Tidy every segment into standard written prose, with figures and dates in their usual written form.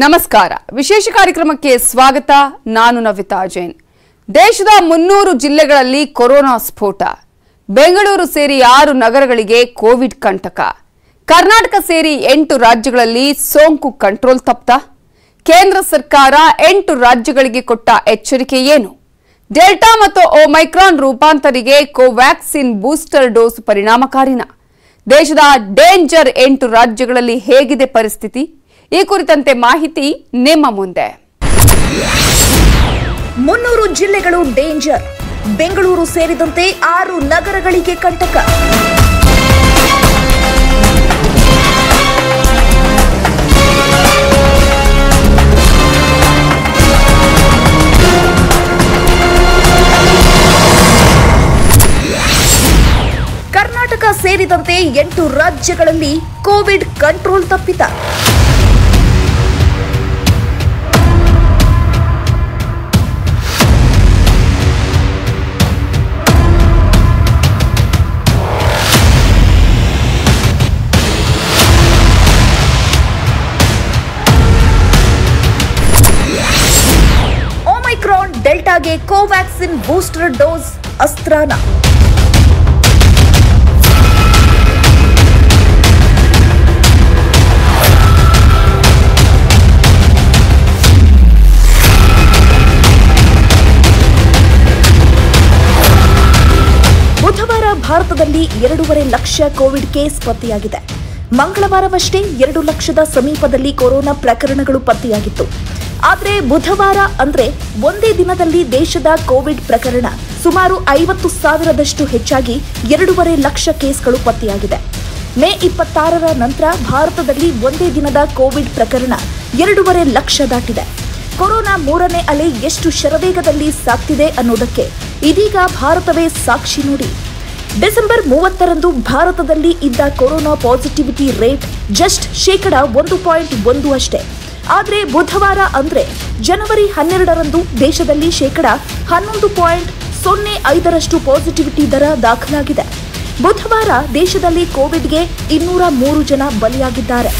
ನಮಸ್ಕಾರ. ವಿಶೇಷ ಕಾರ್ಯಕ್ರಮಕ್ಕೆ ಸ್ವಾಗತ. ನಾನು ನವಿತಾ ಜೈನ್. ದೇಶದ 300 ಜಿಲ್ಲೆಗಳಲ್ಲಿ ಕೊರೋನಾ ಸ್ಫೋಟ. ಬೆಂಗಳೂರು ಸೇರಿ 6 ನಗರಗಳಿಗೆ ಕೋವಿಡ್ ಕಂಟಕ. ಕರ್ನಾಟಕ ಸೇರಿ 8 ರಾಜ್ಯಗಳಲ್ಲಿ ಸೋಂಕು ಕಂಟ್ರೋಲ್ ತಪ್ಪ. ಕೇಂದ್ರ ಸರ್ಕಾರ 8 ರಾಜ್ಯಗಳಿಗೆ ಕೊಟ್ಟ ಎಚ್ಚರಿಕೆ ಏನು? ಡೆಲ್ಟಾ ಮತ್ತು ಒಮೈಕ್ರಾನ್ ರೂಪಾಂತರಿಗೆ ಕೋವ್ಯಾಕ್ಸಿನ್ ಬೂಸ್ಟರ್ ಡೋಸ್ ಪರಿಣಾಮಕಾರಿನಾ? ದೇಶದ ಡೇಂಜರ್ 8 ರಾಜ್ಯಗಳಲ್ಲಿ ಹೇಗಿದೆ ಪರಿಸ್ಥಿತಿ? ಈ ಕುರಿತಂತೆ ಮಾಹಿತಿ ನಿಮ್ಮ ಮುಂದೆ. 300 ಜಿಲ್ಲೆಗಳು ಡೇಂಜರ್. ಬೆಂಗಳೂರು ಸೇರಿದಂತೆ 6 ನಗರಗಳಿಗೆ ಕಂಟಕ. ಕರ್ನಾಟಕ ಸೇರಿದಂತೆ 8 ರಾಜ್ಯಗಳಲ್ಲಿ ಕೋವಿಡ್ ಕಂಟ್ರೋಲ್ ತಪ್ಪಿತ. ಒಮೈಕ್ರಾನ್ ಡೆಲ್ಟಾಗೆ ಕೋವ್ಯಾಕ್ಸಿನ್ ಬೂಸ್ಟರ್ ಡೋಸ್ ಅಸ್ತ್ರಾನ. ಬುಧವಾರ ಭಾರತದಲ್ಲಿ 2.5 ಲಕ್ಷ ಕೋವಿಡ್ ಕೇಸ್ ಪತ್ತೆಯಾಗಿದೆ. ಮಂಗಳವಾರವಷ್ಟೇ 2 ಲಕ್ಷದ ಸಮೀಪದಲ್ಲಿ ಕೊರೋನಾ ಪ್ರಕರಣಗಳು ಪತ್ತೆಯಾಗಿತ್ತು. ಆದರೆ ಬುಧವಾರ ಅಂದ್ರೆ ಒಂದೇ ದಿನದಲ್ಲಿ ದೇಶದ ಕೋವಿಡ್ ಪ್ರಕರಣ ಸುಮಾರು 50,000ದಷ್ಟು ಹೆಚ್ಚಾಗಿ 2.5 ಲಕ್ಷ ಕೇಸ್ಗಳು ಪತ್ತೆಯಾಗಿದೆ. ಮೇ 26ರ ನಂತರ ಭಾರತದಲ್ಲಿ ಒಂದೇ ದಿನದ ಕೋವಿಡ್ ಪ್ರಕರಣ 2.5 ಲಕ್ಷ ದಾಟಿದೆ. ಕೊರೋನಾ 3ನೇ ಅಲೆ ಎಷ್ಟು ಶರವೇಗದಲ್ಲಿ ಸಾಗ್ತಿದೆ ಅನ್ನೋದಕ್ಕೆ ಇದೀಗ ಭಾರತವೇ ಸಾಕ್ಷಿ ನೋಡಿ. ಡಿಸೆಂಬರ್ 30ರಂದು ಭಾರತದಲ್ಲಿ ಇದ್ದ ಕೊರೋನಾ ಪಾಸಿಟಿವಿಟಿ ರೇಟ್ ಜಸ್ಟ್ 1.1 ಅಷ್ಟೇ. ಆದರೆ ಬುಧವಾರ ಅಂದ್ರೆ ಜನವರಿ 12ರಂದು ದೇಶದಲ್ಲಿ 11.05ರಷ್ಟು ಪಾಸಿಟಿವಿಟಿ ದರ ದಾಖಲಾಗಿದೆ. ಬುಧವಾರ ದೇಶದಲ್ಲಿ ಕೋವಿಡ್ಗೆ 203 ಜನ ಬಲಿಯಾಗಿದ್ದಾರೆ.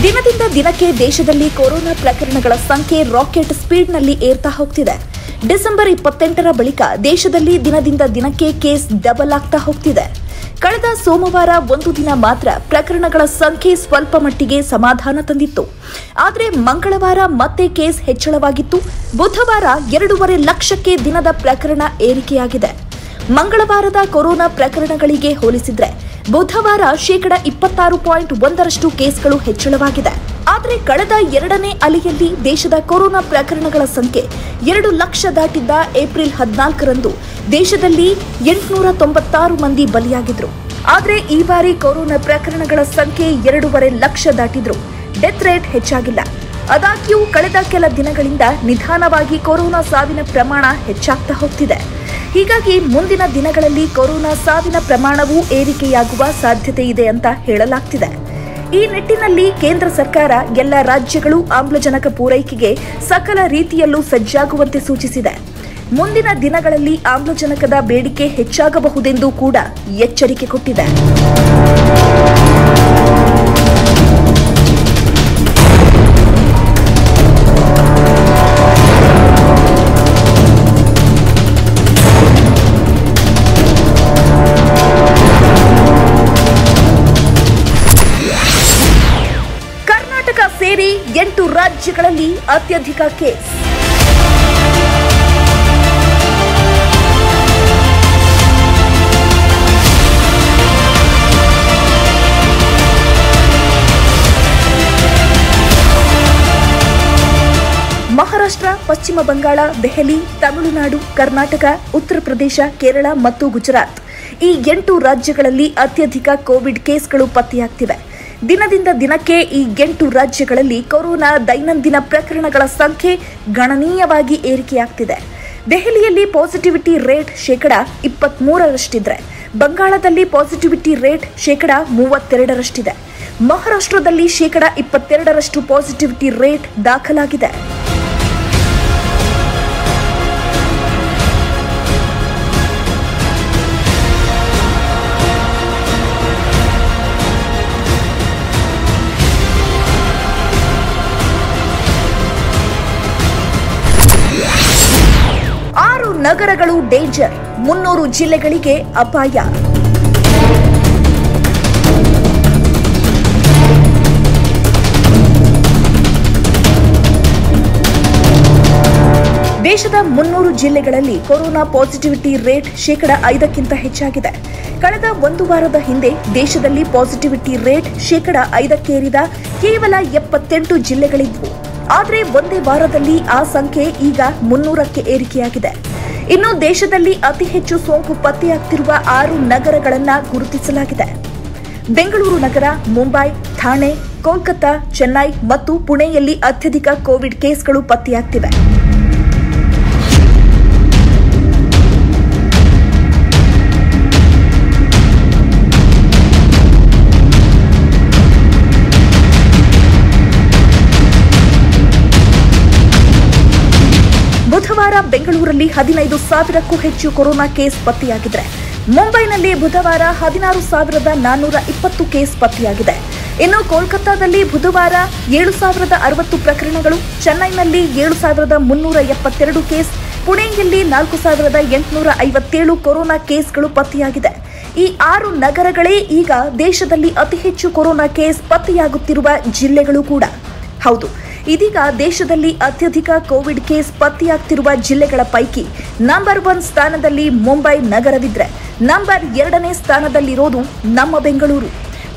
ದಿನದಿಂದ ದಿನಕ್ಕೆ ದೇಶದಲ್ಲಿ ಕೊರೋನಾ ಪ್ರಕರಣಗಳ ಸಂಖ್ಯೆ ರಾಕೆಟ್ ಸ್ಪೀಡ್ನಲ್ಲಿ ಏರ್ತಾ ಹೋಗ್ತಿದೆ. ಡಿಸೆಂಬರ್ 28ರ ಬಳಿಕ ದೇಶದಲ್ಲಿ ದಿನದಿಂದ ದಿನಕ್ಕೆ ಕೇಸ್ ಡಬಲ್ ಆಗ್ತಾ ಹೋಗ್ತಿದೆ. ಕಳೆದ ಸೋಮವಾರ ಒಂದು ದಿನ ಮಾತ್ರ ಪ್ರಕರಣಗಳ ಸಂಖ್ಯೆ ಸ್ವಲ್ಪ ಮಟ್ಟಿಗೆ ಸಮಾಧಾನ ತಂದಿತ್ತು. ಆದರೆ ಮಂಗಳವಾರ ಮತ್ತೆ ಕೇಸ್ ಹೆಚ್ಚಳವಾಗಿತ್ತು. ಬುಧವಾರ 2.5 ಲಕ್ಷಕ್ಕೆ ದಿನದ ಪ್ರಕರಣ ಏರಿಕೆಯಾಗಿದೆ. ಮಂಗಳವಾರದ ಕೊರೋನಾ ಪ್ರಕರಣಗಳಿಗೆ ಹೋಲಿಸಿದ್ರೆ ಬುಧವಾರ 26.1ರಷ್ಟು ಕೇಸ್ಗಳು ಹೆಚ್ಚಳವಾಗಿದೆ. ಆದರೆ ಕಳೆದ 2ನೇ ಅಲೆಯಲ್ಲಿ ದೇಶದ ಕೊರೋನಾ ಪ್ರಕರಣಗಳ ಸಂಖ್ಯೆ 2 ಲಕ್ಷ ದಾಟಿದ್ದ ಏಪ್ರಿಲ್ 14ರಂದು ದೇಶದಲ್ಲಿ 896 ಮಂದಿ ಬಲಿಯಾಗಿದ್ರು. ಆದರೆ ಈ ಬಾರಿ ಕೊರೋನಾ ಪ್ರಕರಣಗಳ ಸಂಖ್ಯೆ 2.5 ಲಕ್ಷ ದಾಟಿದ್ರು. ಡೆತ್ ರೇಟ್ ಹೆಚ್ಚಾಗಿಲ್ಲ. ಆದಾಗ್ಯೂ ಕಳೆದ ಕೆಲ ದಿನಗಳಿಂದ ನಿಧಾನವಾಗಿ ಕೊರೋನಾ ಸಾವಿನ ಪ್ರಮಾಣ ಹೆಚ್ಚಾಗ್ತಾ ಹೋಗ್ತಿದೆ. ಹೀಗಾಗಿ ಮುಂದಿನ ದಿನಗಳಲ್ಲಿ ಕೊರೋನಾ ಸಾವಿನ ಪ್ರಮಾಣವೂ ಏರಿಕೆಯಾಗುವ ಸಾಧ್ಯತೆ ಇದೆ ಅಂತ ಹೇಳಲಾಗ್ತಿದೆ. ಈ ನಿಟ್ಟಿನಲ್ಲಿ ಕೇಂದ್ರ ಸರ್ಕಾರ ಎಲ್ಲ ರಾಜ್ಯಗಳು ಆಮ್ಲಜನಕ ಪೂರೈಕೆಗೆ ಸಕಲ ರೀತಿಯಲ್ಲೂ ಸಜ್ಜಾಗುವಂತೆ ಸೂಚಿಸಿದೆ. ಮುಂದಿನ ದಿನಗಳಲ್ಲಿ ಆಮ್ಲಜನಕದ ಬೇಡಿಕೆ ಹೆಚ್ಚಾಗಬಹುದೆಂದು ಕೂಡ ಎಚ್ಚರಿಕೆ ಕೊಟ್ಟಿದೆ. ಸೇರಿ 8 ರಾಜ್ಯಗಳಲ್ಲಿ ಅತ್ಯಧಿಕ ಕೇಸ್. ಮಹಾರಾಷ್ಟ್ರ, ಪಶ್ಚಿಮ ಬಂಗಾಳ, ದೆಹಲಿ, ತಮಿಳುನಾಡು, ಕರ್ನಾಟಕ, ಉತ್ತರ ಪ್ರದೇಶ, ಕೇರಳ ಮತ್ತು ಗುಜರಾತ್ ಈ 8 ರಾಜ್ಯಗಳಲ್ಲಿ ಅತ್ಯಧಿಕ ಕೋವಿಡ್ ಕೇಸ್ಗಳು ಪತ್ತೆಯಾಗ್ತಿವೆ. ದಿನದಿಂದ ದಿನಕ್ಕೆ ಈ 8 ರಾಜ್ಯಗಳಲ್ಲಿ ಕೊರೋನಾ ದೈನಂದಿನ ಪ್ರಕರಣಗಳ ಸಂಖ್ಯೆ ಗಣನೀಯವಾಗಿ ಏರಿಕೆಯಾಗ್ತಿದೆ. ದೆಹಲಿಯಲ್ಲಿ ಪಾಸಿಟಿವಿಟಿ ರೇಟ್ 23%, ಬಂಗಾಳದಲ್ಲಿ ಪಾಸಿಟಿವಿಟಿ ರೇಟ್ 32%, ಮಹಾರಾಷ್ಟ್ರದಲ್ಲಿ 22% ಪಾಸಿಟಿವಿಟಿ ರೇಟ್ ದಾಖಲಾಗಿದೆ. ನಗರಗಳು ಡೇಂಜರ್, 300 ಜಿಲ್ಲೆಗಳಿಗೆ ಅಪಾಯ. ದೇಶದ 300 ಜಿಲ್ಲೆಗಳಲ್ಲಿ ಕೊರೋನಾ ಪಾಸಿಟಿವಿಟಿ ರೇಟ್ 5% ಹೆಚ್ಚಾಗಿದೆ. ಕಳೆದ ಒಂದು ವಾರದ ಹಿಂದೆ ದೇಶದಲ್ಲಿ ಪಾಸಿಟಿವಿಟಿ ರೇಟ್ 5% ಏರಿದ ಕೇವಲ 78 ಜಿಲ್ಲೆಗಳಿದ್ವು. ಆದರೆ ಒಂದೇ ವಾರದಲ್ಲಿ ಆ ಸಂಖ್ಯೆ ಈಗ 300ಕ್ಕೆ ಏರಿಕೆಯಾಗಿದೆ. ಇನ್ನು ದೇಶದಲ್ಲಿ ಅತಿ ಹೆಚ್ಚು ಸೋಂಕು ಪತ್ತೆಯಾಗ್ತಿರುವ 6 ನಗರಗಳನ್ನು ಗುರುತಿಸಲಾಗಿದೆ. ಬೆಂಗಳೂರು ನಗರ, ಮುಂಬೈ, ಥಾಣೆ, ಕೋಲ್ಕತ್ತಾ, ಚೆನ್ನೈ ಮತ್ತು ಪುಣೆಯಲ್ಲಿ ಅತ್ಯಧಿಕ ಕೋವಿಡ್ ಕೇಸ್ಗಳು ಪತ್ತೆಯಾಗ್ತಿವೆ. ಬುಧವಾರ ಬೆಂಗಳೂರಲ್ಲಿ 15,000ಕ್ಕೂ ಹೆಚ್ಚು ಕೊರೋನಾ ಕೇಸ್ ಪತ್ತೆಯಾಗಿದ್ರೆ, ಮುಂಬೈನಲ್ಲಿ ಬುಧವಾರ 16,420 ಕೇಸ್ ಪತ್ತೆಯಾಗಿದೆ. ಇನ್ನು ಕೋಲ್ಕತ್ತಾದಲ್ಲಿ ಬುಧವಾರ 7,060 ಪ್ರಕರಣಗಳು, ಚೆನ್ನೈನಲ್ಲಿ 7,372 ಕೇಸ್, ಪುಣೆಯಲ್ಲಿ 4,857 ಕೊರೋನಾ ಕೇಸ್ಗಳು ಪತ್ತೆಯಾಗಿದೆ. ಈ 6 ನಗರಗಳೇ ಈಗ ದೇಶದಲ್ಲಿ ಅತಿ ಹೆಚ್ಚು ಕೊರೋನಾ ಕೇಸ್ ಪತ್ತೆಯಾಗುತ್ತಿರುವ ಜಿಲ್ಲೆಗಳು ಕೂಡ ಹೌದು. ಇದೀಗ ದೇಶದಲ್ಲಿ ಅತ್ಯಧಿಕ ಕೋವಿಡ್ ಕೇಸ್ ಪತ್ತೆಯಾಗ್ತಿರುವ ಜಿಲ್ಲೆಗಳ ಪೈಕಿ ನಂಬರ್ 1 ಸ್ಥಾನದಲ್ಲಿ ಮುಂಬೈ ನಗರವಿದ್ರೆ, ನಂಬರ್ 2ನೇ ಸ್ಥಾನದಲ್ಲಿರೋದು ನಮ್ಮ ಬೆಂಗಳೂರು.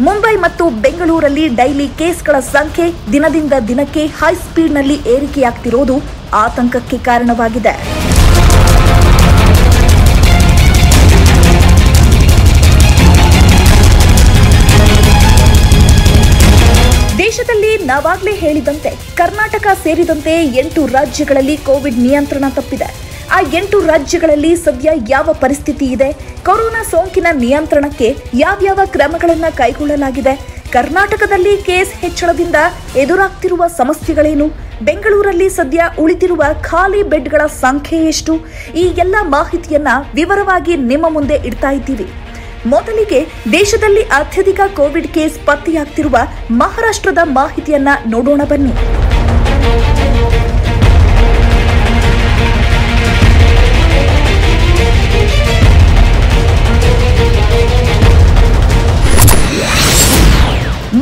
ಮುಂಬೈ ಮತ್ತು ಬೆಂಗಳೂರಲ್ಲಿ ಡೈಲಿ ಕೇಸ್ಗಳ ಸಂಖ್ಯೆ ದಿನದಿಂದ ದಿನಕ್ಕೆ ಹೈ ಸ್ಪೀಡ್ನಲ್ಲಿ ಏರಿಕೆಯಾಗ್ತಿರೋದು ಆತಂಕಕ್ಕೆ ಕಾರಣವಾಗಿದೆ. ದೇಶದಲ್ಲಿ ನಾವಾಗಲೇ ಹೇಳಿದಂತೆ ಕರ್ನಾಟಕ ಸೇರಿದಂತೆ 8 ರಾಜ್ಯಗಳಲ್ಲಿ ಕೋವಿಡ್ ನಿಯಂತ್ರಣ ತಪ್ಪಿದೆ. ಆ 8 ರಾಜ್ಯಗಳಲ್ಲಿ ಸದ್ಯ ಯಾವ ಪರಿಸ್ಥಿತಿ ಇದೆ? ಕೊರೋನಾ ಸೋಂಕಿನ ನಿಯಂತ್ರಣಕ್ಕೆ ಯಾವ್ಯಾವ ಕ್ರಮಗಳನ್ನು ಕೈಗೊಳ್ಳಲಾಗಿದೆ? ಕರ್ನಾಟಕದಲ್ಲಿ ಕೇಸ್ ಹೆಚ್ಚಳದಿಂದ ಎದುರಾಗ್ತಿರುವ ಸಮಸ್ಯೆಗಳೇನು? ಬೆಂಗಳೂರಲ್ಲಿ ಸದ್ಯ ಉಳಿದಿರುವ ಖಾಲಿ ಬೆಡ್ಗಳ ಸಂಖ್ಯೆ ಎಷ್ಟು? ಈ ಎಲ್ಲ ಮಾಹಿತಿಯನ್ನ ವಿವರವಾಗಿ ನಿಮ್ಮ ಮುಂದೆ ಇಡ್ತಾ ಇದ್ದೀವಿ. ಮೊದಲಿಗೆ ದೇಶದಲ್ಲಿ ಅತ್ಯಧಿಕ ಕೋವಿಡ್ ಕೇಸ್ ಪತ್ತೆಯಾಗ್ತಿರುವ ಮಹಾರಾಷ್ಟ್ರದ ಮಾಹಿತಿಯನ್ನ ನೋಡೋಣ ಬನ್ನಿ.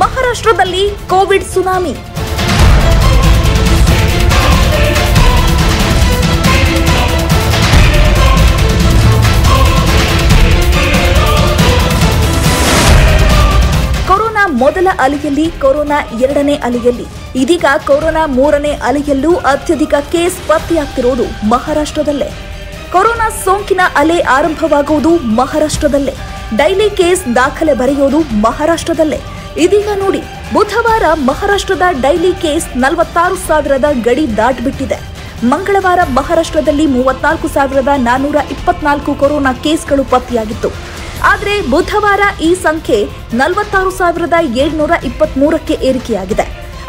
ಮಹಾರಾಷ್ಟ್ರದಲ್ಲಿ ಕೋವಿಡ್ ಸುನಾಮಿ. ಮೊದಲ ಅಲೆಯಲ್ಲಿ, ಕೊರೋನಾ 2ನೇ ಅಲೆಯಲ್ಲಿ, ಇದೀಗ ಕೊರೋನಾ 3ನೇ ಅಲೆಯಲ್ಲೂ ಅತ್ಯಧಿಕ ಕೇಸ್ ಪತ್ತೆಯಾಗ್ತಿರೋದು ಮಹಾರಾಷ್ಟ್ರದಲ್ಲೇ. ಕೊರೋನಾ ಸೋಂಕಿನ ಅಲೆ ಆರಂಭವಾಗುವುದು ಮಹಾರಾಷ್ಟ್ರದಲ್ಲೇ, ಡೈಲಿ ಕೇಸ್ ದಾಖಲೆ ಬರೆಯೋದು ಮಹಾರಾಷ್ಟ್ರದಲ್ಲೇ. ಇದೀಗ ನೋಡಿ, ಬುಧವಾರ ಮಹಾರಾಷ್ಟ್ರದ ಡೈಲಿ ಕೇಸ್ 46,000 ಗಡಿ ದಾಟಿಬಿಟ್ಟಿದೆ. ಮಂಗಳವಾರ ಮಹಾರಾಷ್ಟ್ರದಲ್ಲಿ 34,424 ಕೊರೋನಾ ಕೇಸ್ಗಳು ಪತ್ತೆಯಾಗಿತ್ತು. ಆದರೆ ಬುಧವಾರ ಈ ಸಂಖ್ಯೆ 46,723ಕ್ಕೆ ಏರಿಕೆಯಾಗಿದೆ.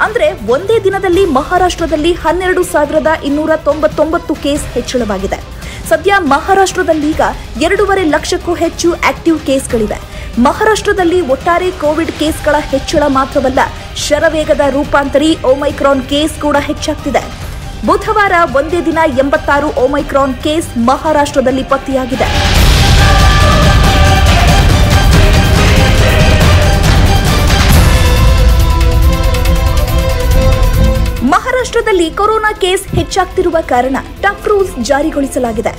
ಅಂದ್ರೆ ಒಂದೇ ದಿನದಲ್ಲಿ ಮಹಾರಾಷ್ಟ್ರದಲ್ಲಿ 12,299 ಕೇಸ್ ಹೆಚ್ಚಳವಾಗಿದೆ. ಸದ್ಯ ಮಹಾರಾಷ್ಟ್ರದಲ್ಲೀಗ 2.5 ಲಕ್ಷಕ್ಕೂ ಹೆಚ್ಚು ಆಕ್ಟಿವ್ ಕೇಸ್ಗಳಿವೆ. ಮಹಾರಾಷ್ಟ್ರದಲ್ಲಿ ಒಟ್ಟಾರೆ ಕೋವಿಡ್ ಕೇಸ್ಗಳ ಹೆಚ್ಚಳ ಮಾತ್ರವಲ್ಲ, ಶರವೇಗದ ರೂಪಾಂತರಿ ಒಮೈಕ್ರಾನ್ ಕೇಸ್ ಕೂಡ ಹೆಚ್ಚಾಗ್ತಿದೆ. ಬುಧವಾರ ಒಂದೇ ದಿನ 86 ಒಮೈಕ್ರಾನ್ ಕೇಸ್ ಮಹಾರಾಷ್ಟ್ರದಲ್ಲಿ ಪತ್ತೆಯಾಗಿದೆ. ಮಹಾರಾಷ್ಟ್ರದಲ್ಲಿ ಕೊರೋನಾ ಕೇಸ್ ಹೆಚ್ಚಾಗ್ತಿರುವ ಕಾರಣ ಟಫ್ ರೂಲ್ಸ್ ಜಾರಿಗೊಳಿಸಲಾಗಿದೆ.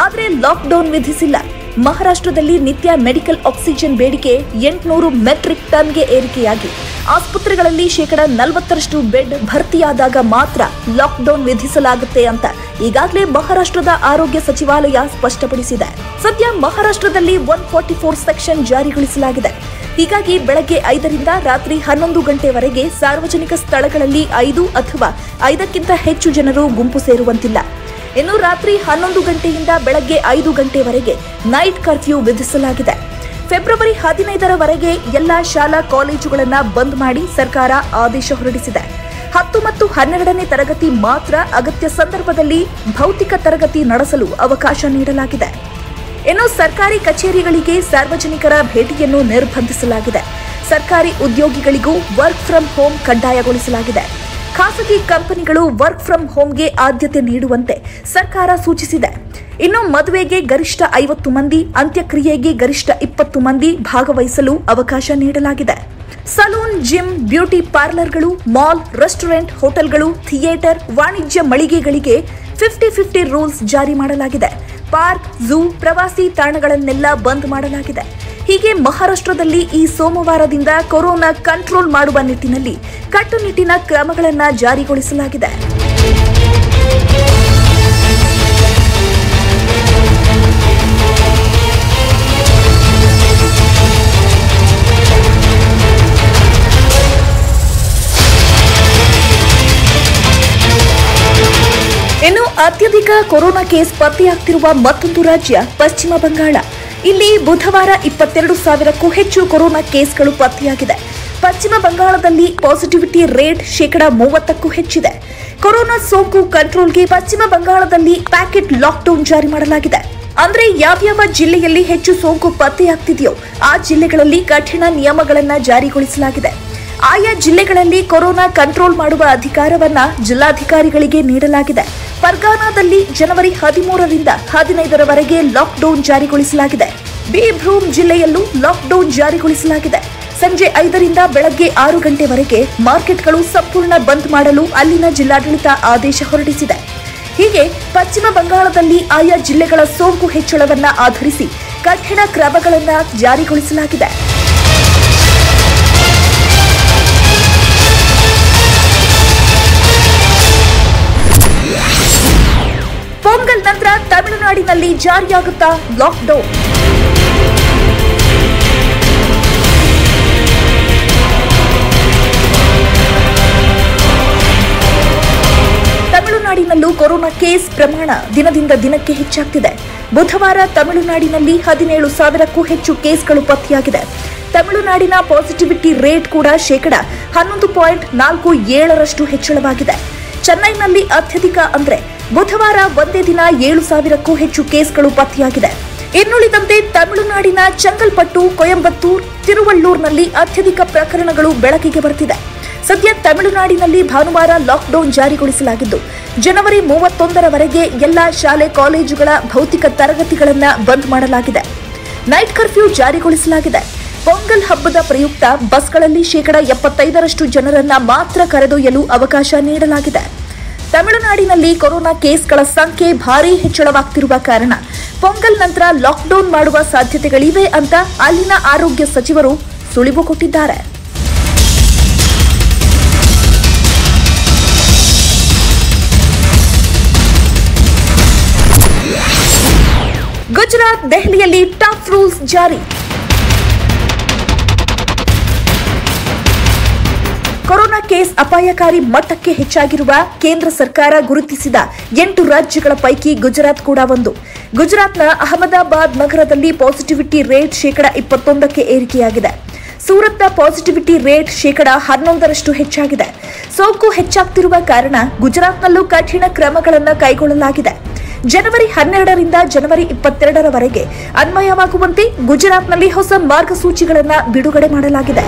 ಆದರೆ ಲಾಕ್ಡೌನ್ ವಿಧಿಸಿಲ್ಲ. ಮಹಾರಾಷ್ಟ್ರದಲ್ಲಿ ನಿತ್ಯ ಮೆಡಿಕಲ್ ಆಕ್ಸಿಜನ್ ಬೇಡಿಕೆ 800 ಮೆಟ್ರಿಕ್ ಟನ್ಗೆ ಏರಿಕೆಯಾಗಿ ಆಸ್ಪತ್ರೆಗಳಲ್ಲಿ 40% ಬೆಡ್ ಭರ್ತಿಯಾದಾಗ ಮಾತ್ರ ಲಾಕ್ಡೌನ್ ವಿಧಿಸಲಾಗುತ್ತೆ ಅಂತ ಈಗಾಗಲೇ ಮಹಾರಾಷ್ಟ್ರದ ಆರೋಗ್ಯ ಸಚಿವಾಲಯ ಸ್ಪಷ್ಟಪಡಿಸಿದೆ. ಸದ್ಯ ಮಹಾರಾಷ್ಟ್ರದಲ್ಲಿ 144 ಸೆಕ್ಷನ್ ಜಾರಿಗೊಳಿಸಲಾಗಿದೆ. ಹೀಗಾಗಿ ಬೆಳಗ್ಗೆ 5ರಿಂದ ರಾತ್ರಿ 11 ಗಂಟೆವರೆಗೆ ಸಾರ್ವಜನಿಕ ಸ್ಥಳಗಳಲ್ಲಿ 5 ಅಥವಾ 5ಕ್ಕಿಂತ ಹೆಚ್ಚು ಜನರು ಗುಂಪು ಸೇರುವಂತಿಲ್ಲ. ಇನ್ನು ರಾತ್ರಿ 11 ಗಂಟೆಯಿಂದ ಬೆಳಗ್ಗೆ 5 ಗಂಟೆವರೆಗೆ ನೈಟ್ ಕರ್ಫ್ಯೂ ವಿಧಿಸಲಾಗಿದೆ. ಫೆಬ್ರವರಿ 15ರವರೆಗೆ ಎಲ್ಲಾ ಶಾಲಾ ಕಾಲೇಜುಗಳನ್ನು ಬಂದ್ ಮಾಡಿ ಸರ್ಕಾರ ಆದೇಶ ಹೊರಡಿಸಿದೆ. 10 ಮತ್ತು 12ನೇ ತರಗತಿ ಮಾತ್ರ ಅಗತ್ಯ ಸಂದರ್ಭದಲ್ಲಿ ಭೌತಿಕ ತರಗತಿ ನಡೆಸಲು ಅವಕಾಶ ನೀಡಲಾಗಿದೆ. ಇನ್ನು ಸರ್ಕಾರಿ ಕಚೇರಿಗಳಿಗೆ ಸಾರ್ವಜನಿಕರ ಭೇಟಿಯನ್ನು ನಿರ್ಬಂಧಿಸಲಾಗಿದೆ. ಸರ್ಕಾರಿ ಉದ್ಯೋಗಿಗಳಿಗೂ ವರ್ಕ್ ಫ್ರಂ ಹೋಮ್ ಕಡ್ಡಾಯಗೊಳಿಸಲಾಗಿದೆ. ಖಾಸಗಿ ಕಂಪನಿಗಳು ವರ್ಕ್ ಫ್ರಂ ಹೋಮ್ಗೆ ಆದ್ಯತೆ ನೀಡುವಂತೆ ಸರ್ಕಾರ ಸೂಚಿಸಿದೆ. ಇನ್ನು ಮದುವೆಗೆ ಗರಿಷ್ಠ 50 ಮಂದಿ, ಅಂತ್ಯಕ್ರಿಯೆಗೆ ಗರಿಷ್ಠ 20 ಮಂದಿ ಭಾಗವಹಿಸಲು ಅವಕಾಶ ನೀಡಲಾಗಿದೆ. ಸಲೂನ್, ಜಿಮ್, ಬ್ಯೂಟಿ ಪಾರ್ಲರ್ಗಳು, ಮಾಲ್, ರೆಸ್ಟೋರೆಂಟ್, ಹೋಟೆಲ್ಗಳು, ಥಿಯೇಟರ್, ವಾಣಿಜ್ಯ ಮಳಿಗೆಗಳಿಗೆ 50-50 ರೂಲ್ಸ್ ಜಾರಿ ಮಾಡಲಾಗಿದೆ. ಪಾರ್ಕ್, ಝೂ, ಪ್ರವಾಸಿ ತಾಣಗಳನ್ನೆಲ್ಲ ಬಂದ್ ಮಾಡಲಾಗಿದೆ. ಹೀಗೆ ಮಹಾರಾಷ್ಟ್ರದಲ್ಲಿ ಈ ಸೋಮವಾರದಿಂದ ಕೊರೋನಾ ಕಂಟ್ರೋಲ್ ಮಾಡುವ ನಿಟ್ಟಿನಲ್ಲಿ ಕಟ್ಟುನಿಟ್ಟಿನ ಕ್ರಮಗಳನ್ನು ಜಾರಿಗೊಳಿಸಲಾಗಿದೆ. ಇನ್ನು ಅತ್ಯಧಿಕ ಕೊರೋನಾ ಕೇಸ್ ಪತ್ತೆಯಾಗ್ತಿರುವ ಮತ್ತೊಂದು ರಾಜ್ಯ ಪಶ್ಚಿಮ ಬಂಗಾಳ. ಇಲ್ಲಿ ಬುಧವಾರ 22,000ಕ್ಕೂ ಹೆಚ್ಚು ಕೊರೋನಾ ಕೇಸ್ಗಳು ಪತ್ತೆಯಾಗಿದೆ. ಪಶ್ಚಿಮ ಬಂಗಾಳದಲ್ಲಿ ಪಾಸಿಟಿವಿಟಿ ರೇಟ್ 30%ಕ್ಕೂ ಹೆಚ್ಚಿದೆ. ಕೊರೋನಾ ಸೋಂಕು ಕಂಟ್ರೋಲ್ಗೆ ಪಶ್ಚಿಮ ಬಂಗಾಳದಲ್ಲಿ ಪ್ಯಾಕೆಟ್ ಲಾಕ್ಡೌನ್ ಜಾರಿ ಮಾಡಲಾಗಿದೆ. ಅಂದ್ರೆ ಯಾವ್ಯಾವ ಜಿಲ್ಲೆಯಲ್ಲಿ ಹೆಚ್ಚು ಸೋಂಕು ಪತ್ತೆಯಾಗ್ತಿದೆಯೋ ಆ ಜಿಲ್ಲೆಗಳಲ್ಲಿ ಕಠಿಣ ನಿಯಮಗಳನ್ನ ಜಾರಿಗೊಳಿಸಲಾಗಿದೆ. ಆಯಾ ಜಿಲ್ಲೆಗಳಲ್ಲಿ ಕೊರೋನಾ ಕಂಟ್ರೋಲ್ ಮಾಡುವ ಅಧಿಕಾರವನ್ನ ಜಿಲ್ಲಾಧಿಕಾರಿಗಳಿಗೆ ನೀಡಲಾಗಿದೆ. ಪರ್ಗಾನಾದಲ್ಲಿ ಜನವರಿ 13ರಿಂದ 15ರವರೆಗೆ ಲಾಕ್ಡೌನ್ ಜಾರಿಗೊಳಿಸಲಾಗಿದೆ. ಬೀರ್ಭೂಮ್ ಜಿಲ್ಲೆಯಲ್ಲೂ ಲಾಕ್ಡೌನ್ ಜಾರಿಗೊಳಿಸಲಾಗಿದೆ. ಸಂಜೆ 5ರಿಂದ ಬೆಳಗ್ಗೆ 6 ಗಂಟೆವರೆಗೆ ಮಾರ್ಕೆಟ್ಗಳು ಸಂಪೂರ್ಣ ಬಂದ್ ಮಾಡಲು ಅಲ್ಲಿನ ಜಿಲ್ಲಾಡಳಿತ ಆದೇಶ ಹೊರಡಿಸಿದೆ. ಹೀಗೆ ಪಶ್ಚಿಮ ಬಂಗಾಳದಲ್ಲಿ ಆಯಾ ಜಿಲ್ಲೆಗಳ ಸೋಂಕು ಹೆಚ್ಚಳವನ್ನ ಆಧರಿಸಿ ಕಠಿಣ ಕ್ರಮಗಳನ್ನು ಜಾರಿಗೊಳಿಸಲಾಗಿದೆ. ಪೊಂಗಲ್ ನಂತರ ತಮಿಳುನಾಡಿನಲ್ಲಿ ಜಾರಿಯಾಗುತ್ತಾ ಲಾಕ್ಡೌನ್. ತಮಿಳುನಾಡಿನಲ್ಲೂ ಕೊರೋನಾ ಕೇಸ್ ಪ್ರಮಾಣ ದಿನದಿಂದ ದಿನಕ್ಕೆ ಹೆಚ್ಚಾಗ್ತಿದೆ. ಬುಧವಾರ ತಮಿಳುನಾಡಿನಲ್ಲಿ 17,000ಕ್ಕೂ ಹೆಚ್ಚು ಕೇಸ್ಗಳು ಪತ್ತೆಯಾಗಿದೆ. ತಮಿಳುನಾಡಿನ ಪಾಸಿಟಿವಿಟಿ ರೇಟ್ ಕೂಡ 11.47% ಹೆಚ್ಚಳವಾಗಿದೆ. ಚೆನ್ನೈನಲ್ಲಿ ಅತ್ಯಧಿಕ ಅಂದ್ರೆ ಬುಧವಾರ ಒಂದೇ ದಿನ 7,000ಕ್ಕೂ ಹೆಚ್ಚು ಕೇಸ್ಗಳು ಪತ್ತೆಯಾಗಿದೆ. ಇನ್ನುಳಿದಂತೆ ತಮಿಳುನಾಡಿನ ಚೆಂಗಲ್ಪಟ್ಟು, ಕೊಯಂಬತ್ತೂರ್, ತಿರುವಳ್ಳೂರ್ನಲ್ಲಿ ಅತ್ಯಧಿಕ ಪ್ರಕರಣಗಳು ಬೆಳಕಿಗೆ ಬರ್ತಿದೆ. ಸದ್ಯ ತಮಿಳುನಾಡಿನಲ್ಲಿ ಭಾನುವಾರ ಲಾಕ್ಡೌನ್ ಜಾರಿಗೊಳಿಸಲಾಗಿದ್ದು ಜನವರಿ 31ರವರೆಗೆ ಎಲ್ಲಾ ಶಾಲೆ ಕಾಲೇಜುಗಳ ಭೌತಿಕ ತರಗತಿಗಳನ್ನು ಬಂದ್ ಮಾಡಲಾಗಿದೆ. ನೈಟ್ ಕರ್ಫ್ಯೂ ಜಾರಿಗೊಳಿಸಲಾಗಿದೆ. ಪೊಂಗಲ್ ಹಬ್ಬದ ಪ್ರಯುಕ್ತ ಬಸ್ಗಳಲ್ಲಿ 75% ಜನರನ್ನ ಮಾತ್ರ ಕರೆದೊಯ್ಯಲು ಅವಕಾಶ ನೀಡಲಾಗಿದೆ. ತಮಿಳುನಾಡಿನಲ್ಲಿ ಕೊರೋನಾ ಕೇಸ್ಗಳ ಸಂಖ್ಯೆ ಭಾರೀ ಹೆಚ್ಚಳವಾಗ್ತಿರುವ ಕಾರಣ ಪೊಂಗಲ್ ನಂತರ ಲಾಕ್ಡೌನ್ ಮಾಡುವ ಸಾಧ್ಯತೆಗಳಿವೆ ಅಂತ ಅಲ್ಲಿನ ಆರೋಗ್ಯ ಸಚಿವರು ಸುಳಿವು ಕೊಟ್ಟಿದ್ದಾರೆ. ಗುಜರಾತ್, ದೆಹಲಿಯಲ್ಲಿ ಟಫ್ ರೂಲ್ಸ್ ಜಾರಿ. ಕೊರೋನಾ ಕೇಸ್ ಅಪಾಯಕಾರಿ ಮಟ್ಟಕ್ಕೆ ಹೆಚ್ಚಾಗಿರುವ ಕೇಂದ್ರ ಸರ್ಕಾರ ಗುರುತಿಸಿದ 8 ರಾಜ್ಯಗಳ ಪೈಕಿ ಗುಜರಾತ್ ಕೂಡ ಒಂದು. ಗುಜರಾತ್ನ ಅಹಮದಾಬಾದ್ ನಗರದಲ್ಲಿ ಪಾಸಿಟಿವಿಟಿ ರೇಟ್ 21%ಕ್ಕೆ ಏರಿಕೆಯಾಗಿದೆ. ಸೂರತ್ನ ಪಾಸಿಟಿವಿಟಿ ರೇಟ್ 11% ಹೆಚ್ಚಾಗಿದೆ. ಸೋಂಕು ಹೆಚ್ಚಾಗ್ತಿರುವ ಕಾರಣ ಗುಜರಾತ್ನಲ್ಲೂ ಕಠಿಣ ಕ್ರಮಗಳನ್ನು ಕೈಗೊಳ್ಳಲಾಗಿದೆ. ಜನವರಿ 12ರಿಂದ ಜನವರಿ 22ರವರೆಗೆ ಅನ್ವಯವಾಗುವಂತೆ ಗುಜರಾತ್ನಲ್ಲಿ ಹೊಸ ಮಾರ್ಗಸೂಚಿಗಳನ್ನು ಬಿಡುಗಡೆ ಮಾಡಲಾಗಿದೆ.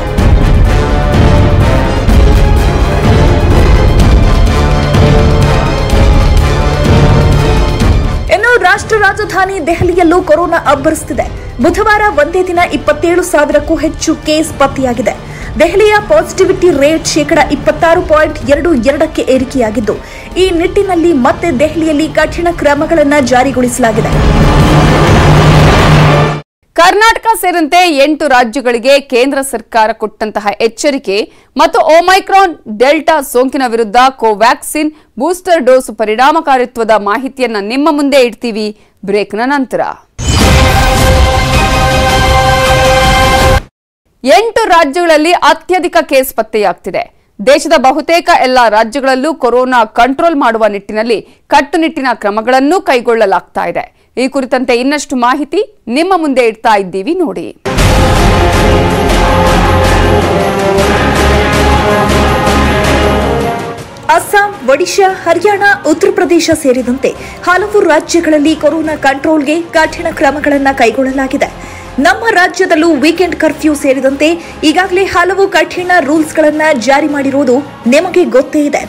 ರಾಷ್ಟ್ರ ರಾಜಧಾನಿ ದೆಹಲಿಯಲ್ಲೂ ಕೊರೋನಾ ಅಬ್ಬರಿಸುತ್ತಿದೆ. ಬುಧವಾರ ಒಂದೇ ದಿನ 27,000ಕ್ಕೂ ಹೆಚ್ಚು ಕೇಸ್ ಪತ್ತೆಯಾಗಿದೆ. ದೆಹಲಿಯ ಪಾಸಿಟಿವಿಟಿ ರೇಟ್ 26.22ಕ್ಕೆ ಏರಿಕೆಯಾಗಿದ್ದು ಈ ನಿಟ್ಟಿನಲ್ಲಿ ಮತ್ತೆ ದೆಹಲಿಯಲ್ಲಿ ಕಠಿಣ ಕ್ರಮಗಳನ್ನು ಜಾರಿಗೊಳಿಸಲಾಗಿದೆ. ಕರ್ನಾಟಕ ಸೇರಿದಂತೆ 8 ರಾಜ್ಯಗಳಿಗೆ ಕೇಂದ್ರ ಸರ್ಕಾರ ಕೊಟ್ಟಂತಹ ಎಚ್ಚರಿಕೆ ಮತ್ತು ಒಮೈಕ್ರಾನ್ ಡೆಲ್ಟಾ ಸೋಂಕಿನ ವಿರುದ್ಧ ಕೋವ್ಯಾಕ್ಸಿನ್ ಬೂಸ್ಟರ್ ಡೋಸ್ ಪರಿಣಾಮಕಾರಿತ್ವದ ಮಾಹಿತಿಯನ್ನ ನಿಮ್ಮ ಮುಂದೆ ಇಡ್ತೀವಿ ಬ್ರೇಕ್ನ ನಂತರ. 8 ರಾಜ್ಯಗಳಲ್ಲಿ ಅತ್ಯಧಿಕ ಕೇಸ್ ಪತ್ತೆಯಾಗ್ತಿದೆ. ದೇಶದ ಬಹುತೇಕ ಎಲ್ಲಾ ರಾಜ್ಯಗಳಲ್ಲೂ ಕೊರೋನಾ ಕಂಟ್ರೋಲ್ ಮಾಡುವ ನಿಟ್ಟಿನಲ್ಲಿ ಕಟ್ಟುನಿಟ್ಟಿನ ಕ್ರಮಗಳನ್ನು ಕೈಗೊಳ್ಳಲಾಗ್ತಾ ಇದೆ. ಈ ಕುರಿತಂತೆ ಇನ್ನಷ್ಟು ಮಾಹಿತಿ ನಿಮ್ಮ ಮುಂದೆ ಇಡ್ತಾ ಇದ್ದೀವಿ ನೋಡಿ. ಅಸ್ಸಾಂ, ಒಡಿಶಾ, ಹರಿಯಾಣ, ಉತ್ತರ ಪ್ರದೇಶ ಸೇರಿದಂತೆ ಹಲವು ರಾಜ್ಯಗಳಲ್ಲಿ ಕೊರೋನಾ ಕಂಟ್ರೋಲ್ಗೆ ಕಠಿಣ ಕ್ರಮಗಳನ್ನು ಕೈಗೊಳ್ಳಲಾಗಿದೆ. ನಮ್ಮ ರಾಜ್ಯದಲ್ಲೂ ವೀಕೆಂಡ್ ಕರ್ಫ್ಯೂ ಸೇರಿದಂತೆ ಈಗಾಗಲೇ ಹಲವು ಕಠಿಣ ರೂಲ್ಸ್ಗಳನ್ನು ಜಾರಿ ಮಾಡಿರುವುದು ನಿಮಗೆ ಗೊತ್ತೇ ಇದೆ.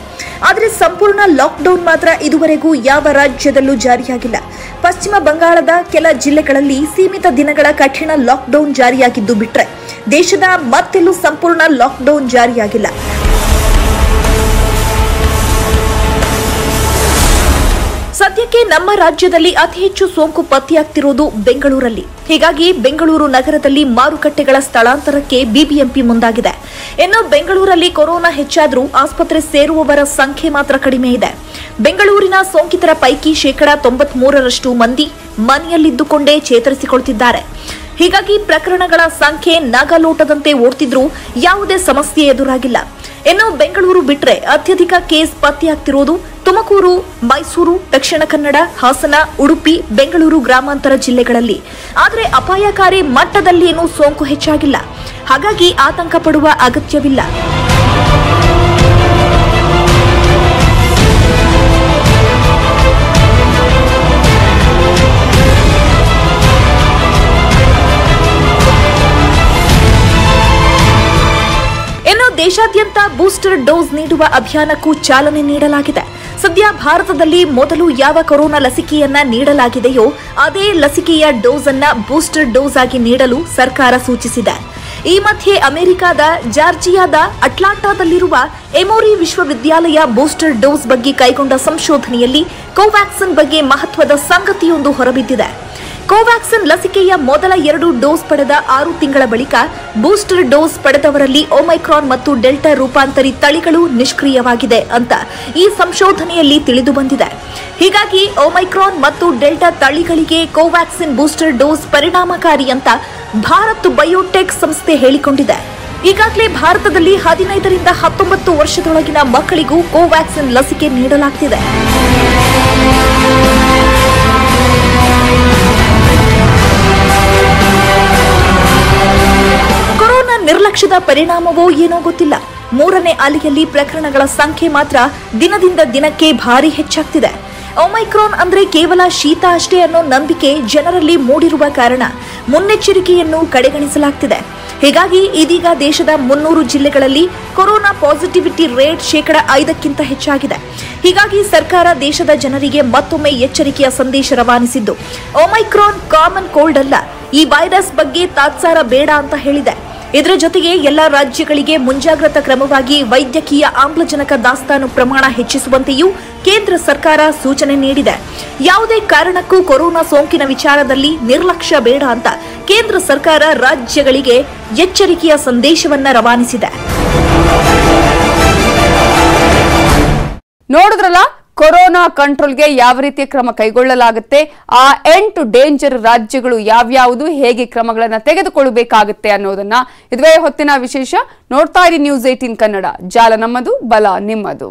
ಆದರೆ ಸಂಪೂರ್ಣ ಲಾಕ್ಡೌನ್ ಮಾತ್ರ ಇದುವರೆಗೂ ಯಾವ ರಾಜ್ಯದಲ್ಲೂ ಜಾರಿಯಾಗಿಲ್ಲ. ಪಶ್ಚಿಮ ಬಂಗಾಳದ ಕೆಲ ಜಿಲ್ಲೆಗಳಲ್ಲಿ ಸೀಮಿತ ದಿನಗಳ ಕಠಿಣ ಲಾಕ್ಡೌನ್ ಜಾರಿಯಾಗಿದ್ದು ಬಿಟ್ರೆ ದೇಶದ ಮತ್ತೆಲ್ಲೂ ಸಂಪೂರ್ಣ ಲಾಕ್ಡೌನ್ ಜಾರಿಯಾಗಿಲ್ಲ. ಸದ್ಯಕ್ಕೆ ನಮ್ಮ ರಾಜ್ಯದಲ್ಲಿ ಅತಿ ಹೆಚ್ಚು ಸೋಂಕು ಪತ್ತೆಯಾಗ್ತಿರೋದು ಬೆಂಗಳೂರಲ್ಲಿ. ಹೀಗಾಗಿ ಬೆಂಗಳೂರು ನಗರದಲ್ಲಿ ಮಾರುಕಟ್ಟೆಗಳ ಸ್ಥಳಾಂತರಕ್ಕೆ ಬಿಬಿಎಂಪಿ ಮುಂದಾಗಿದೆ. ಇನ್ನು ಬೆಂಗಳೂರಲ್ಲಿ ಕೊರೋನಾ ಹೆಚ್ಚಾದರೂ ಆಸ್ಪತ್ರೆ ಸೇರುವವರ ಸಂಖ್ಯೆ ಮಾತ್ರ ಕಡಿಮೆ ಇದೆ. ಬೆಂಗಳೂರಿನ ಸೋಂಕಿತರ ಪೈಕಿ 93% ಮಂದಿ ಮನೆಯಲ್ಲಿದ್ದುಕೊಂಡೇ ಚೇತರಿಸಿಕೊಳ್ತಿದ್ದಾರೆ. ಹೀಗಾಗಿ ಪ್ರಕರಣಗಳ ಸಂಖ್ಯೆ ನಾಗಾಲೋಟದಂತೆ ಓಡ್ತಿದ್ರೂ ಯಾವುದೇ ಸಮಸ್ಯೆ ಎದುರಾಗಿಲ್ಲ. ಇನ್ನು ಬೆಂಗಳೂರು ಬಿಟ್ರೆ ಅತ್ಯಧಿಕ ಕೇಸ್ ಪತ್ತೆಯಾಗ್ತಿರೋದು ತುಮಕೂರು, ಮೈಸೂರು, ದಕ್ಷಿಣ ಕನ್ನಡ, ಹಾಸನ, ಉಡುಪಿ, ಬೆಂಗಳೂರು ಗ್ರಾಮಾಂತರ ಜಿಲ್ಲೆಗಳಲ್ಲಿ. ಆದರೆ ಅಪಾಯಕಾರಿ ಮಟ್ಟದಲ್ಲಿ ಏನೂ ಸೋಂಕು ಹೆಚ್ಚಾಗಿಲ್ಲ. ಹಾಗಾಗಿ ಆತಂಕ ಪಡುವ ಅಗತ್ಯವಿಲ್ಲ. ಇನ್ನು ದೇಶಾದ್ಯಂತ ಬೂಸ್ಟರ್ ಡೋಸ್ ನೀಡುವ ಅಭಿಯಾನಕ್ಕೂ ಚಾಲನೆ ನೀಡಲಾಗಿದೆ. ಸದ್ಯ ಭಾರತದಲ್ಲಿ ಮೊದಲು ಯಾವ ಕೊರೋನಾ ಲಸಿಕೆಯನ್ನ ನೀಡಲಾಗಿದೆಯೋ ಅದೇ ಲಸಿಕೆಯ ಡೋಸ್ ಅನ್ನ ಬೂಸ್ಟರ್ ಡೋಸ್ ಆಗಿ ನೀಡಲು ಸರ್ಕಾರ ಸೂಚಿಸಿದೆ. ಈ ಮಧ್ಯೆ ಅಮೆರಿಕದ ಜಾರ್ಜಿಯಾದ ಅಟ್ಲಾಂಟಾದಲ್ಲಿರುವ ಎಮೋರಿ ವಿಶ್ವವಿದ್ಯಾಲಯ ಬೂಸ್ಟರ್ ಡೋಸ್ ಬಗ್ಗೆ ಕೈಗೊಂಡ ಸಂಶೋಧನೆಯಲ್ಲಿ ಕೋವ್ಯಾಕ್ಸಿನ್ ಬಗ್ಗೆ ಮಹತ್ವದ ಸಂಗತಿಯೊಂದು ಹೊರಬಿದ್ದಿದೆ. ಕೋವ್ಯಾಕ್ಸಿನ್ ಲಸಿಕೆಯ ಮೊದಲ 2 ಡೋಸ್ ಪಡೆದ 6 ತಿಂಗಳ ಬಳಿಕ ಬೂಸ್ಟರ್ ಡೋಸ್ ಪಡೆದವರಲ್ಲಿ ಒಮೈಕ್ರಾನ್ ಮತ್ತು ಡೆಲ್ಟಾ ರೂಪಾಂತರಿ ತಳಿಗಳು ನಿಷ್ಕ್ರಿಯವಾಗಿದೆ ಅಂತ ಈ ಸಂಶೋಧನೆಯಲ್ಲಿ ತಿಳಿದು ಬಂದಿದೆ. ಹೀಗಾಗಿ ಒಮೈಕ್ರಾನ್ ಮತ್ತು ಡೆಲ್ಟಾ ತಳಿಗಳಿಗೆ ಕೋವ್ಯಾಕ್ಸಿನ್ ಬೂಸ್ಟರ್ ಡೋಸ್ ಪರಿಣಾಮಕಾರಿ ಅಂತ ಭಾರತ್ ಬಯೋಟೆಕ್ ಸಂಸ್ಥೆ ಹೇಳಿಕೊಂಡಿದೆ. ಈಗಾಗಲೇ ಭಾರತದಲ್ಲಿ 15 ರಿಂದ 19 ವರ್ಷದೊಳಗಿನ ಮಕ್ಕಳಿಗೂ ಕೋವ್ಯಾಕ್ಸಿನ್ ಲಸಿಕೆ ನೀಡಲಾಗ್ತಿದೆ. ಕೊರೋನಾ ನಿರ್ಲಕ್ಷ್ಯದ ಪರಿಣಾಮವೋ ಏನೋ ಗೊತ್ತಿಲ್ಲ. 3ನೇ ಅಲೆಯಲ್ಲಿ ಪ್ರಕರಣಗಳ ಸಂಖ್ಯೆ ಮಾತ್ರ ದಿನದಿಂದ ದಿನಕ್ಕೆ ಭಾರಿ ಹೆಚ್ಚಾಗ್ತಿದೆ. ಒಮೈಕ್ರಾನ್ ಅಂದ್ರೆ ಕೇವಲ ಶೀತ ಅಷ್ಟೇ ಅನ್ನೋ ನಂಬಿಕೆ ಜನರಲ್ಲಿ ಮೂಡಿರುವ ಕಾರಣ ಮುನ್ನೆಚ್ಚರಿಕೆಯನ್ನು ಕಡೆಗಣಿಸಲಾಗ್ತಿದೆ. ಹೀಗಾಗಿ ಇದೀಗ ದೇಶದ 300 ಜಿಲ್ಲೆಗಳಲ್ಲಿ ಕೊರೋನಾ ಪಾಸಿಟಿವಿಟಿ ರೇಟ್ 5% ಹೆಚ್ಚಾಗಿದೆ. ಹೀಗಾಗಿ ಸರ್ಕಾರ ದೇಶದ ಜನರಿಗೆ ಮತ್ತೊಮ್ಮೆ ಎಚ್ಚರಿಕೆಯ ಸಂದೇಶ ರವಾನಿಸಿದ್ದು ಒಮೈಕ್ರಾನ್ ಕಾಮನ್ ಕೋಲ್ಡ್ ಅಲ್ಲ, ಈ ವೈರಸ್ ಬಗ್ಗೆ ತಾತ್ಸಾರ ಬೇಡ ಅಂತ ಹೇಳಿದೆ. ಇದರ ಜೊತೆಗೆ ಎಲ್ಲಾ ರಾಜ್ಯಗಳಿಗೆ ಮುಂಜಾಗ್ರತಾ ಕ್ರಮವಾಗಿ ವೈದ್ಯಕೀಯ ಆಮ್ಲಜನಕ ದಾಸ್ತಾನು ಪ್ರಮಾಣ ಹೆಚ್ಚಿಸುವಂತೆಯೂ ಕೇಂದ್ರ ಸರ್ಕಾರ ಸೂಚನೆ ನೀಡಿದೆ. ಯಾವುದೇ ಕಾರಣಕ್ಕೂ ಕೊರೋನಾ ಸೋಂಕಿನ ವಿಚಾರದಲ್ಲಿ ನಿರ್ಲಕ್ಷ್ಯ ಬೇಡ ಅಂತ ಕೇಂದ್ರ ಸರ್ಕಾರ ರಾಜ್ಯಗಳಿಗೆ ಎಚ್ಚರಿಕೆಯ ಸಂದೇಶವನ್ನ ರವಾನಿಸಿದೆ. ನೋಡಿದ್ರಲ್ಲ, ಕೊರೋನಾ ಕಂಟ್ರೋಲ್ಗೆ ಯಾವ ರೀತಿಯ ಕ್ರಮ ಕೈಗೊಳ್ಳಲಾಗುತ್ತೆ, ಆ 8 ಡೇಂಜರ್ ರಾಜ್ಯಗಳು ಯಾವ್ಯಾವುದು, ಹೇಗೆ ಕ್ರಮಗಳನ್ನು ತೆಗೆದುಕೊಳ್ಳಬೇಕಾಗುತ್ತೆ ಅನ್ನೋದನ್ನ. ಇದುವೇ ಹೊತ್ತಿನ ವಿಶೇಷ. ನೋಡ್ತಾ ಇರಿ ನ್ಯೂಸ್ 18 ಕನ್ನಡ. ಜಾಲ ನಮ್ಮದು, ಬಲ ನಿಮ್ಮದು.